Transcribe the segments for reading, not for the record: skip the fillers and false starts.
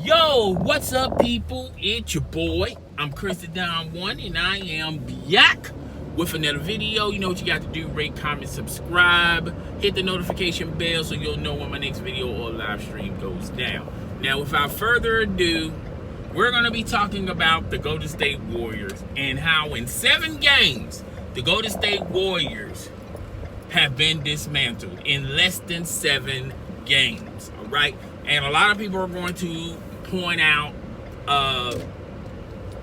Yo, what's up, people? It's your boy. I'm Chris the Down One, and I am back with another video. You know what you got to do: rate, comment, subscribe, hit the notification bell so you'll know when my next video or live stream goes down. Now, without further ado, we're going to be talking about the Golden State Warriors and how in 7 games the Golden State Warriors have been dismantled in less than 7 games. All right. And a lot of people are going to point out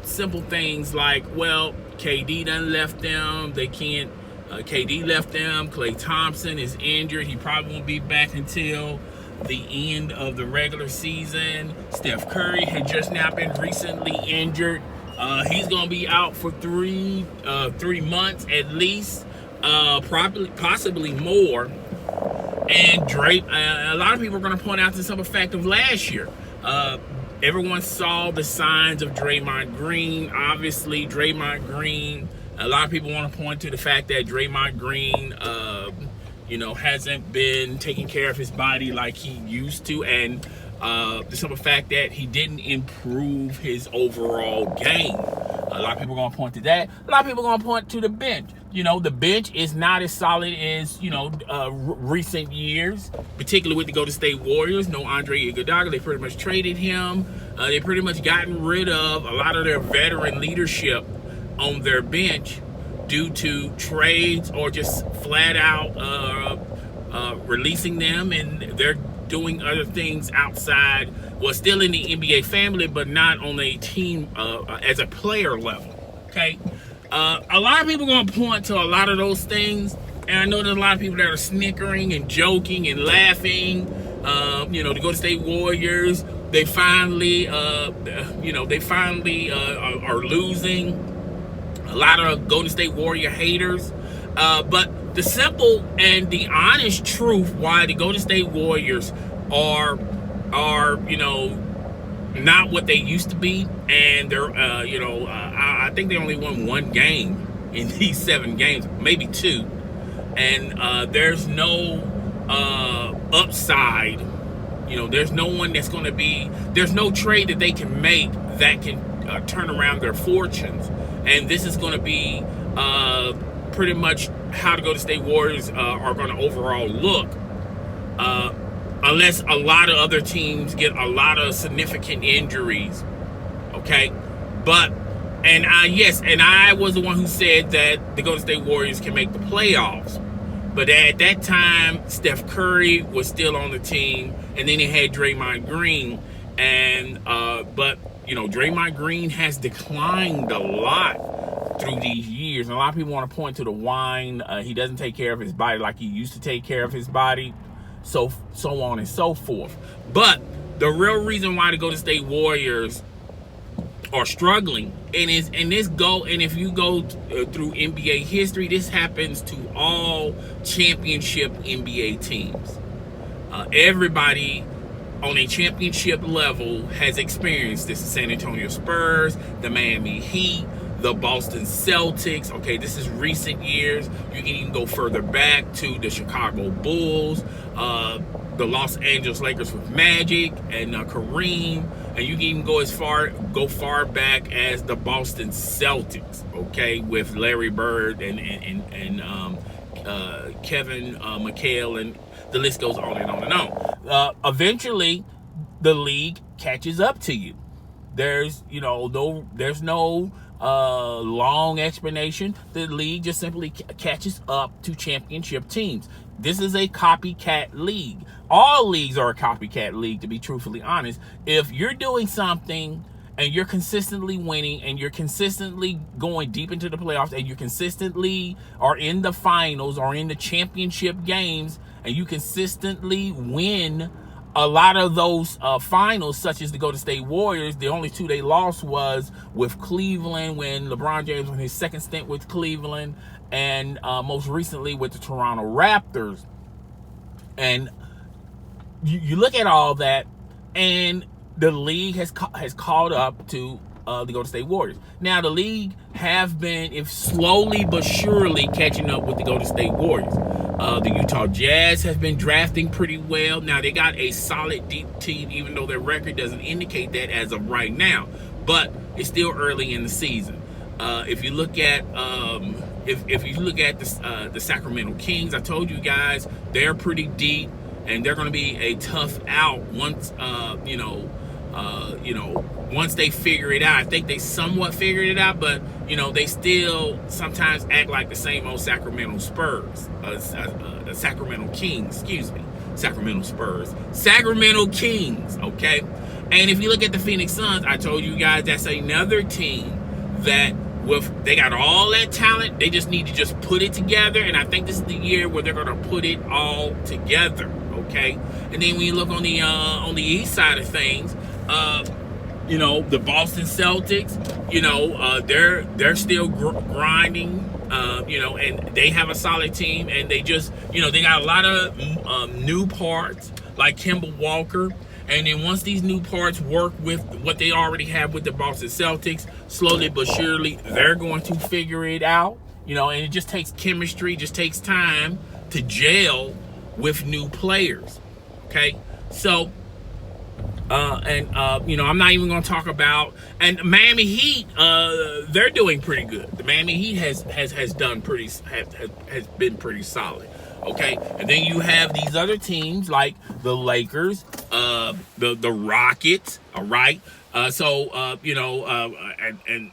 simple things like, well, KD done left them. They can't. KD left them. Klay Thompson is injured. He probably won't be back until the end of the regular season. Steph Curry had just now been recently injured. He's going to be out for 3 months at least, probably possibly more. And a lot of people are going to point out the simple fact of last year. Everyone saw the signs of Draymond Green. Obviously, Draymond Green, a lot of people want to point to the fact that Draymond Green, hasn't been taking care of his body like he used to. And the simple fact that he didn't improve his overall game. A lot of people are going to point to that. A lot of people are going to point to the bench. The bench is not as solid as, recent years, particularly with the Golden State Warriors. No Andre Iguodala. They pretty much traded him. They pretty much gotten rid of a lot of their veteran leadership on their bench due to trades or just flat out releasing them, and they're doing other things outside. Well, still in the NBA family, but not on a team as a player level. Okay. A lot of people are going to point to a lot of those things, and I know there's a lot of people that are snickering and joking and laughing. The Golden State Warriors, they finally are losing. A lot of Golden State Warrior haters, but the simple and the honest truth why the Golden State Warriors are not what they used to be, and they're I think they only won 1 game in these 7 games, maybe 2, and there's no upside. There's no one that's going to be. There's no trade that they can make that can turn around their fortunes, and this is going to be pretty much how the Golden State Warriors are going to overall look. Unless a lot of other teams get a lot of significant injuries, okay? I was the one who said that the Golden State Warriors can make the playoffs. But at that time, Steph Curry was still on the team, and then they had Draymond Green. And Draymond Green has declined a lot through these years. And a lot of people want to point to the whine. He doesn't take care of his body like he used to take care of his body. So on and so forth. But the real reason why the Golden State Warriors are struggling, and if you go through NBA history, this happens to all championship NBA teams. Everybody on a championship level has experienced this. The San Antonio Spurs, the Miami Heat, the Boston Celtics. Okay, this is recent years. You can even go further back to the Chicago Bulls, the Los Angeles Lakers with Magic and Kareem, and you can even go far back as the Boston Celtics. Okay, with Larry Bird and Kevin McHale, and the list goes on and on and on. Eventually, the league catches up to you. There's no long explanation. The league just simply catches up to championship teams. This is a copycat league. All leagues are a copycat league, to be truthfully honest. If you're doing something and you're consistently winning and you're consistently going deep into the playoffs and you consistently are in the finals or in the championship games and you consistently win a lot of those finals, such as the Golden State Warriors, the only 2 they lost was with Cleveland when LeBron James was in his second stint with Cleveland, and most recently with the Toronto Raptors. And you look at all that, and the league has caught up to the Golden State Warriors. Now, the league have been, if slowly but surely, catching up with the Golden State Warriors. The Utah Jazz has been drafting pretty well. Now, they got a solid deep team, even though their record doesn't indicate that as of right now. But it's still early in the season. If you look at if you look at the Sacramento Kings, I told you guys they're pretty deep, and they're going to be a tough out once once they figure it out. I think they somewhat figured it out, but they still sometimes act like the same old Sacramento Spurs, the Sacramento Kings, excuse me, Sacramento Spurs, Sacramento Kings. Okay, and if you look at the Phoenix Suns, I told you guys that's another team that they got all that talent. They just need to just put it together, and I think this is the year where they're going to put it all together. Okay, and then when you look on the east side of things, the Boston Celtics, they're still grinding, and they have a solid team, and they just, they got a lot of new parts like Kemba Walker. And then once these new parts work with what they already have with the Boston Celtics, slowly but surely, they're going to figure it out. And it just takes chemistry, just takes time to gel with new players. Okay? So, I'm not even going to talk about, and Miami Heat, they're doing pretty good. The Miami Heat has been pretty solid. Okay, and then you have these other teams like the Lakers, the Rockets. All right, and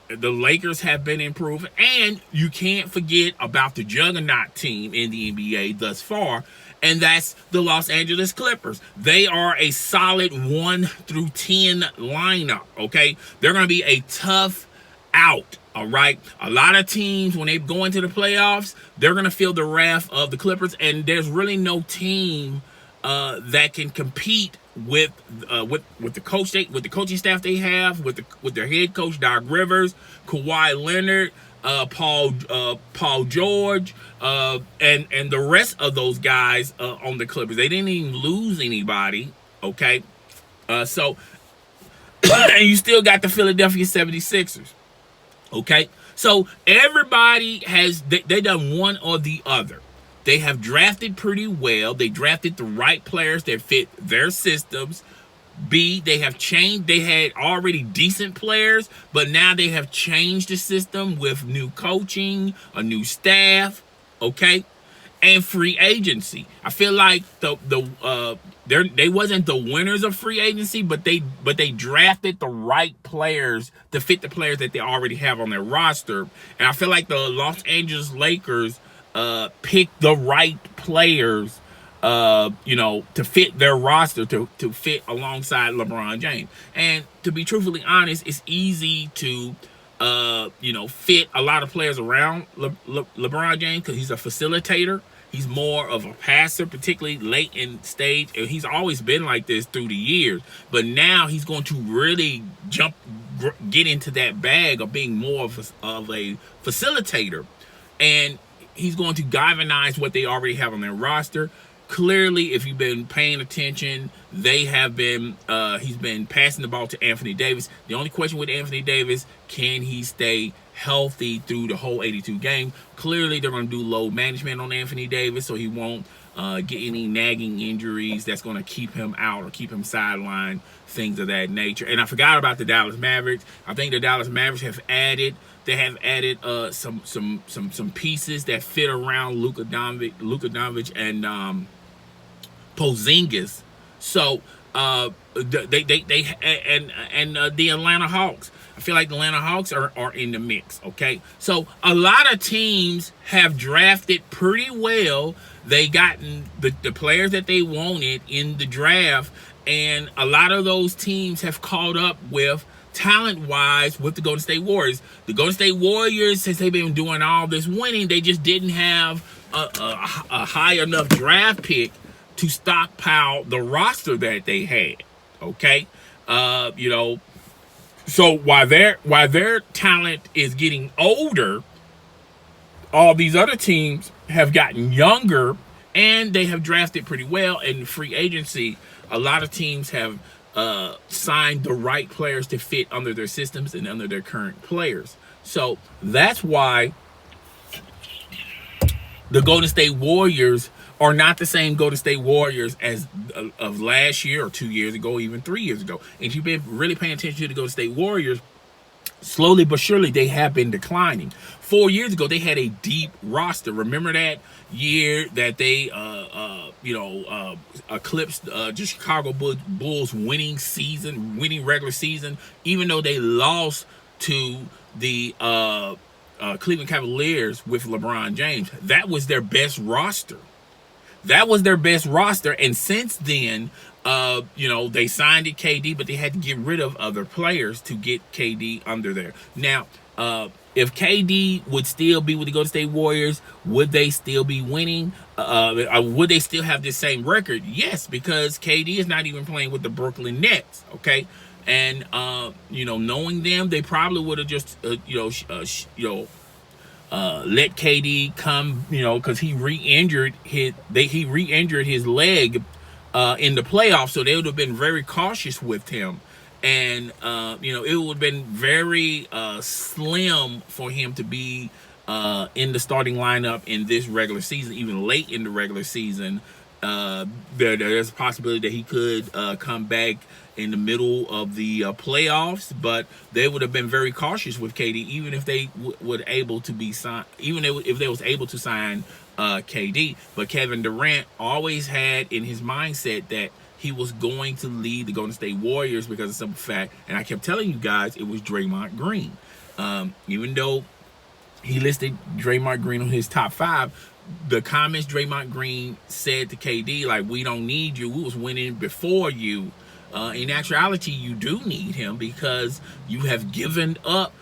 the Lakers have been improving, and you can't forget about the juggernaut team in the NBA thus far, and that's the Los Angeles Clippers. They are a solid 1 through 10 lineup. Okay, they're going to be a tough out. All right, a lot of teams, when they go into the playoffs, they're going to feel the wrath of the Clippers, and there's really no team that can compete with the coaching staff they have, with their head coach Doc Rivers, Kawhi Leonard, Paul George, and the rest of those guys on the Clippers. They didn't even lose anybody. Okay, and you still got the Philadelphia 76ers. Okay, so everybody they done one or the other. They have drafted pretty well. They drafted the right players that fit their systems. B, they have changed. They had already decent players, but now they have changed the system with new coaching, a new staff. Okay, and free agency. I feel like they wasn't the winners of free agency, but they drafted the right players to fit the players that they already have on their roster. And I feel like the Los Angeles Lakers picked the right players to fit their roster, to fit alongside LeBron James. And to be truthfully honest, it's easy to fit a lot of players around LeBron James because he's a facilitator. He's more of a passer, particularly late in stage. And he's always been like this through the years. But now he's going to really get into that bag of being more of a facilitator. And he's going to galvanize what they already have on their roster. Clearly, if you've been paying attention, he's been passing the ball to Anthony Davis. The only question with Anthony Davis, can he stay healthy through the whole 82 game? Clearly, they're going to do load management on Anthony Davis so he won't get any nagging injuries that's going to keep him out or keep him sidelined, things of that nature. And I forgot about the Dallas Mavericks. I think the Dallas Mavericks have added some pieces that fit around Luka Doncic and Porzingis. So the Atlanta Hawks. I feel like the Atlanta Hawks are in the mix. Okay, so a lot of teams have drafted pretty well. They gotten the players that they wanted in the draft, and a lot of those teams have caught up with talent-wise with the Golden State Warriors. The Golden State Warriors, since they've been doing all this winning, they just didn't have a high enough draft pick to stockpile the roster that they had. Okay, so while their talent is getting older, all these other teams have gotten younger, and they have drafted pretty well. In free agency, a lot of teams have signed the right players to fit under their systems and under their current players. So that's why the Golden State Warriors are not the same Golden State Warriors as of last year or 2 years ago, even 3 years ago. And if you've been really paying attention to the Golden State Warriors, slowly but surely they have been declining. 4 years ago, they had a deep roster. Remember that year that they eclipsed the Chicago Bulls winning regular season, even though they lost to the Cleveland Cavaliers with LeBron James. That was their best roster. And since then, they signed it KD, but they had to get rid of other players to get KD under there. Now, if KD would still be with the Golden State Warriors, would they still be winning? Would they still have the same record? Yes, because KD is not even playing with the Brooklyn Nets. Okay, and knowing them, they probably would have just let KD come, because he re-injured his leg in the playoffs, so they would have been very cautious with him. And, it would have been very slim for him to be in the starting lineup in this regular season, even late in the regular season. There's a possibility that he could come back in the middle of the playoffs, but they would have been very cautious with KD, even if they were able to be signed, even if they was able to sign KD. But Kevin Durant always had in his mindset that he was going to lead the Golden State Warriors because of some fact, and I kept telling you guys it was Draymond Green. Even though he listed Draymond Green on his top 5, the comments Draymond Green said to KD, like, we don't need you, we was winning before you. In actuality, you do need him because you have given up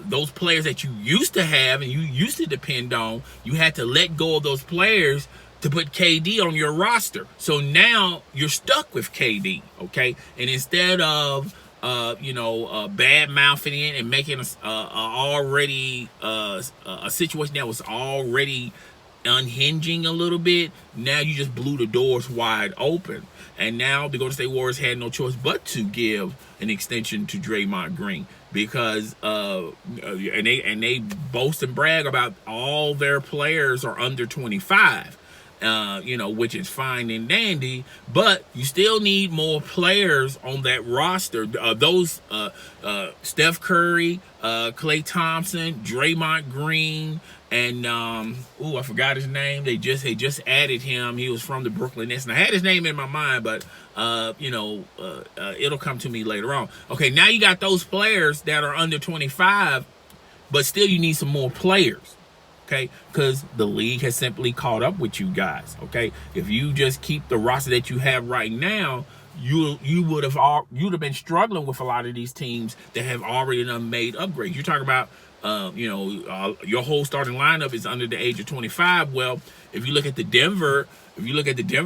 those players that you used to have and you used to depend on. You had to let go of those players to put KD on your roster. So now you're stuck with KD, okay? And instead of bad mouthing it and making a situation that was already unhinging a little bit, now you just blew the doors wide open. And now the Golden State Warriors had no choice but to give an extension to Draymond Green because and they boast and brag about all their players are under 25. Which is fine and dandy, but you still need more players on that roster. Those Steph Curry, Klay Thompson, Draymond Green, and I forgot his name. They just added him. He was from the Brooklyn Nets, and I had his name in my mind, but it'll come to me later on. Okay, now you got those players that are under 25, but still you need some more players. Okay, because the league has simply caught up with you guys. Okay, if you just keep the roster that you have right now, you would have been struggling with a lot of these teams that have already done made upgrades. You're talking about your whole starting lineup is under the age of 25. Well, if you look at the Denver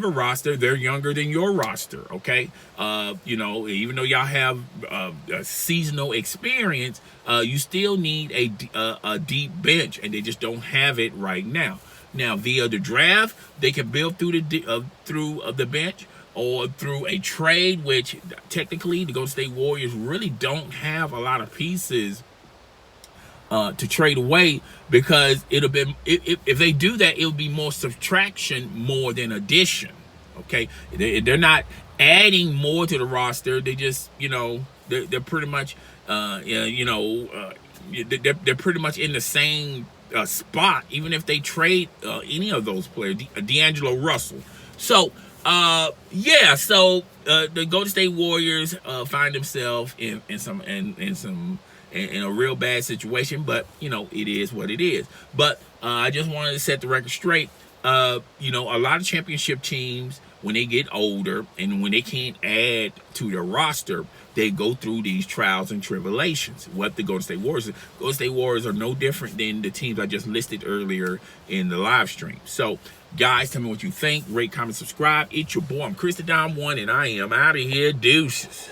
roster, they're younger than your roster. Okay, even though y'all have a seasonal experience, you still need a deep bench, and they just don't have it right now. Now, via the draft, they can build through the bench, or through a trade, which technically the Golden State Warriors really don't have a lot of pieces to trade away, because if they do that, it'll be more subtraction more than addition. Okay, they're not adding more to the roster. They just they're pretty much they're pretty much in the same spot, even if they trade any of those players, D'Angelo Russell. So the Golden State Warriors find themselves in a real bad situation, but it is what it is. But I just wanted to set the record straight. A lot of championship teams, when they get older and when they can't add to their roster, they go through these trials and tribulations. What the Golden State Warriors are no different than the teams I just listed earlier in the live stream. So, guys, tell me what you think. Rate, comment, subscribe. It's your boy. I'm Chris the Dom One, and I am out of here. Deuces.